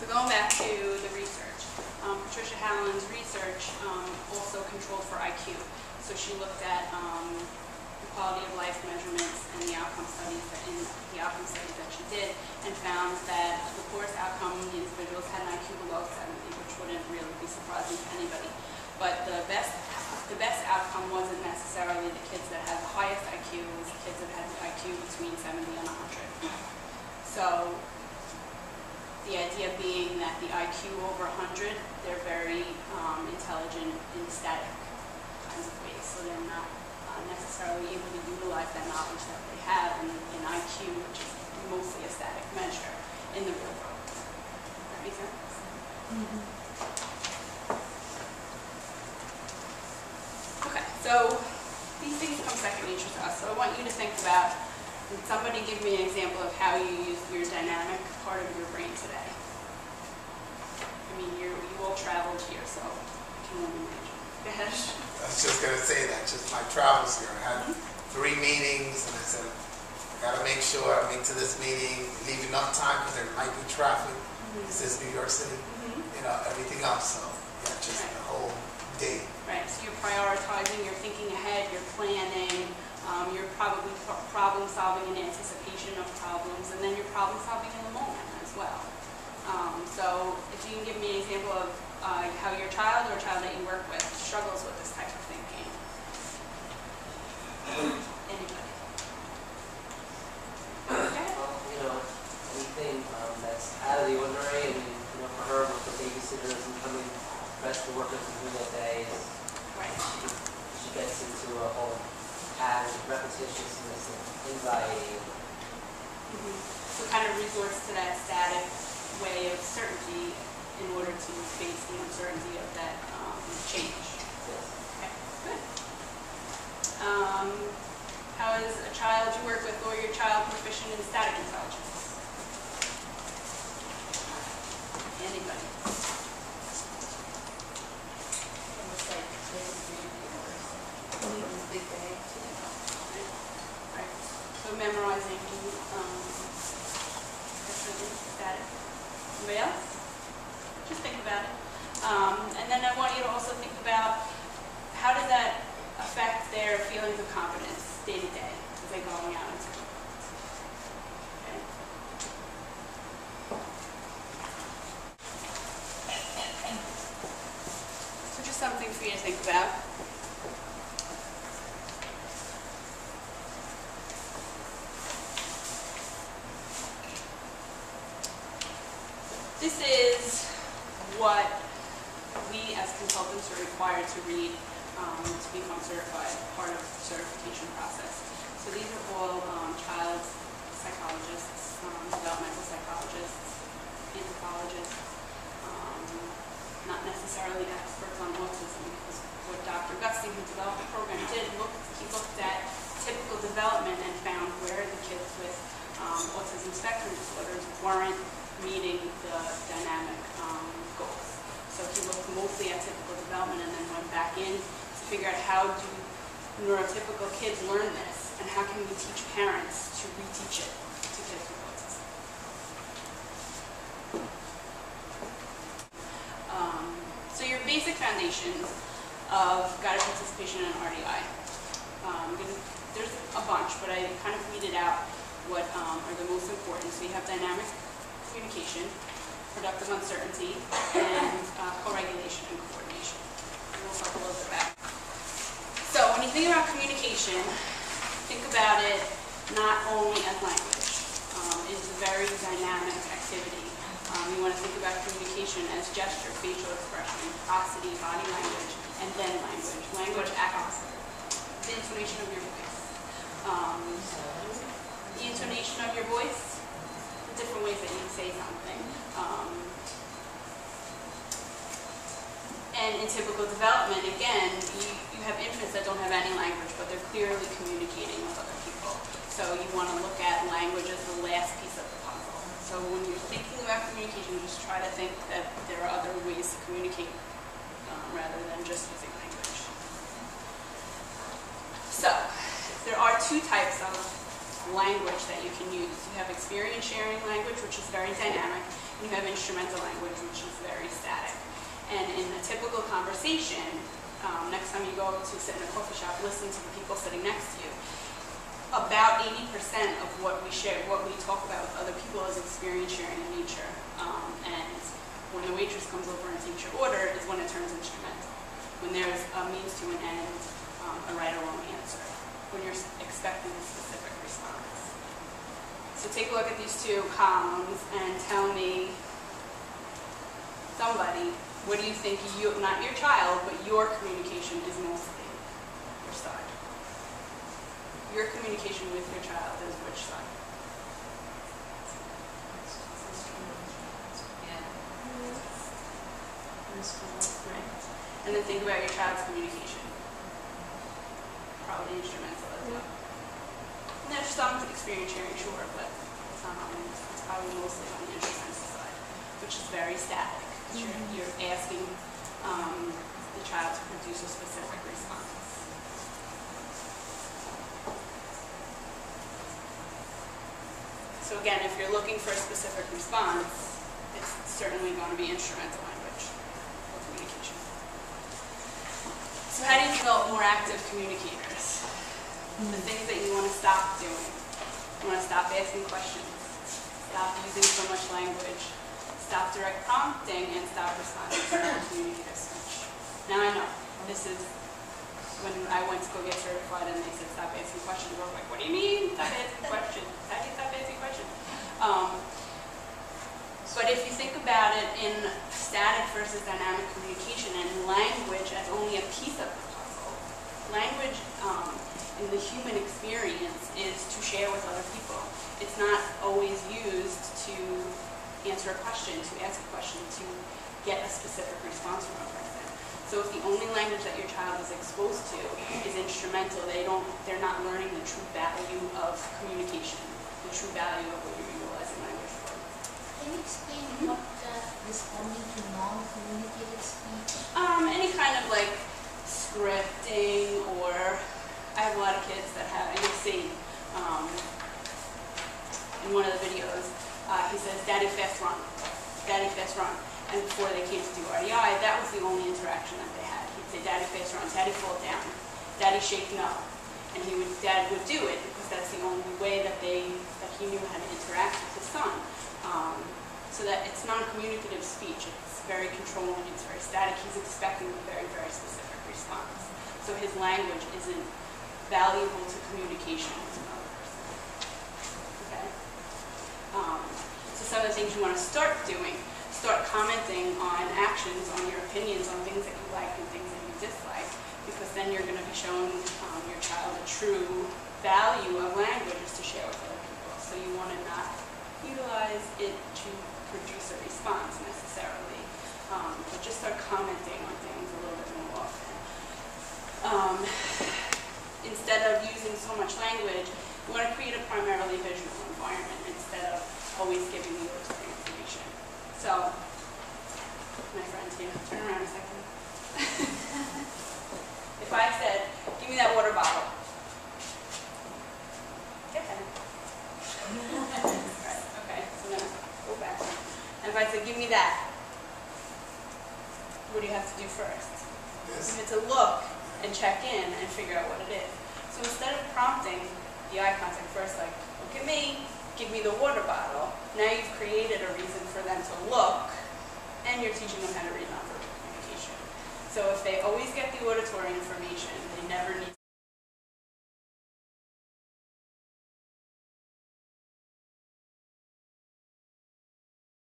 going back to the research, Patricia Hallen's research also controlled for IQ. So she looked at the quality of life measurements and the outcome studies that she did, and found that the poorest outcome the individuals had an IQ below 70, which wouldn't really be surprising to anybody. But the best outcome wasn't necessarily the kids that had the highest IQ, it was the kids that had the IQ between 70 and 100. So the idea being that the IQ over 100, they're very intelligent in static kinds of ways. So they're not necessarily able to utilize that knowledge that they have in IQ, which is mostly a static measure, in the real world. Does that make sense? Mm-hmm. Okay, so these things come second nature to us. So I want you to think about, can somebody give me an example of how you use your dynamic part of your brain today? I mean, you all traveled here, so I can only imagine. Go ahead. I was just going to say that, just my travels here. I had 3 meetings, and I said, I got to make sure I make to this meeting, leave enough time because there might be traffic. This is New York City, you know, everything else. So, yeah, just the whole day. Right, so you're prioritizing, you're thinking ahead, you're planning, you're probably problem solving in anticipation of problems, and then you're problem solving in the moment as well. So if you can give me an example of how your child or a child that you work with struggles with this type of thinking. Anybody? Okay. You know, anything that's out of the ordinary. I mean, you know, for her, with the babysitter isn't coming rest to work with her that day, right. She gets into a whole pattern of repetitiousness and anxiety. So kind of resorts to that static way of certainty in order to face the uncertainty of that change. Yes. Okay, good. How is a child you work with or your child proficient in static intelligence? Anybody? Right. So memorizing static. Anybody else? Just think about it. And then I want you to also think about how does that affect their feelings of confidence day to day as they're going out into the world. Okay. So just something for you to think about. This is what we as consultants are required to read to become certified, part of the certification process. So these are all child psychologists, developmental psychologists, anthropologists, not necessarily experts on autism, because what Dr. Gusty, who developed the program, did, he looked at typical development and found where the kids with autism spectrum disorders weren't meeting the dynamic goals. So he looked mostly at typical development and then went back in to figure out how do neurotypical kids learn this, and how can we teach parents to reteach it to kids with autism. So your basic foundations of guided participation in RDI. There's a bunch, but I kind of weeded out what are the most important. So you have dynamic communication, productive uncertainty, and co-regulation and coordination. And we'll talk a little bit about it. So when you think about communication, think about it not only as language. It's a very dynamic activity. You want to think about communication as gesture, facial expression, prosody, body language, and then language. Language acts the intonation of your voice. The intonation of your voice, the different ways that you say something. And in typical development, again, you have infants that don't have any language, but they're clearly communicating with other people. So you want to look at language as the last piece of the puzzle. So when you're thinking about communication, just try to think that there are other ways to communicate rather than just using language. So there are 2 types of language that you can use. You have experience sharing language, which is very dynamic, and you have instrumental language, which is very static. And in a typical conversation, next time you go to sit in a coffee shop, listen to the people sitting next to you. About 80% of what we share, what we talk about with other people is experience sharing in nature. And when the waitress comes over and takes your order is when it turns instrumental. When there's a means to an end, a right or wrong answer. When you're expecting a specific response. So take a look at these two columns and tell me, somebody, what do you think you, not your child, but your communication is mostly your side? Your communication with your child is which side? Right. And then think about your child's communication. Probably instrumental as well. And there's some experience sharing, sure, but it's probably mostly on the instrumental side, which is very static. You're asking the child to produce a specific response. So again, if you're looking for a specific response, it's certainly going to be instrumental language or communication. So how do you develop more active communicators? The things that you want to stop doing. You want to stop asking questions, stop using so much language, stop direct prompting, and stop responding to non-communicative speech. Now I know, this is when I went to go get certified and they said stop asking questions. I was like, what do you mean? Stop asking questions. How do you stop asking questions? But if you think about it in static versus dynamic communication and language as only a piece of the puzzle, language in the human experience is to share with other people. It's not always used to answer a question, to ask a question, to get a specific response from a person. So if the only language that your child is exposed to is instrumental, they're not learning the true value of communication, the true value of what you're utilizing language for. Can you explain what responding to non-communicative speech? Any kind of like scripting, or I have a lot of kids that have, and you'll see in one of the videos, he says, Daddy fast run, Daddy fast run. And before they came to do RDI, that was the only interaction that they had. He'd say, Daddy fast run, Daddy fall down, Daddy shake no. And Dad would do it because that's the only way that he knew how to interact with his son. So that it's non-communicative speech. It's very controlling, it's very static. He's expecting a very, very specific response. So his language isn't valuable to communication with another person. Okay? So some of the things you want to start doing, start commenting on actions, on your opinions, on things that you like and things that you dislike, because then you're going to be showing your child the true value of language is to share with other people. So you want to not utilize it to produce a response necessarily, but just start commenting on things a little bit more often. Instead of using so much language, you want to create a primarily visual environment instead of always giving the auditory information. So, my friends here, turn around a second. If I said, give me that water bottle. Get that. Right, okay, so then go back. And if I said, give me that, what do you have to do first? Yes. You have to look and check in and figure out what it is. So instead of prompting the eye contact first, like, look at me, give me the water bottle, now you've created a reason for them to look, and you're teaching them how to read nonverbal communication. So if they always get the auditory information, they never need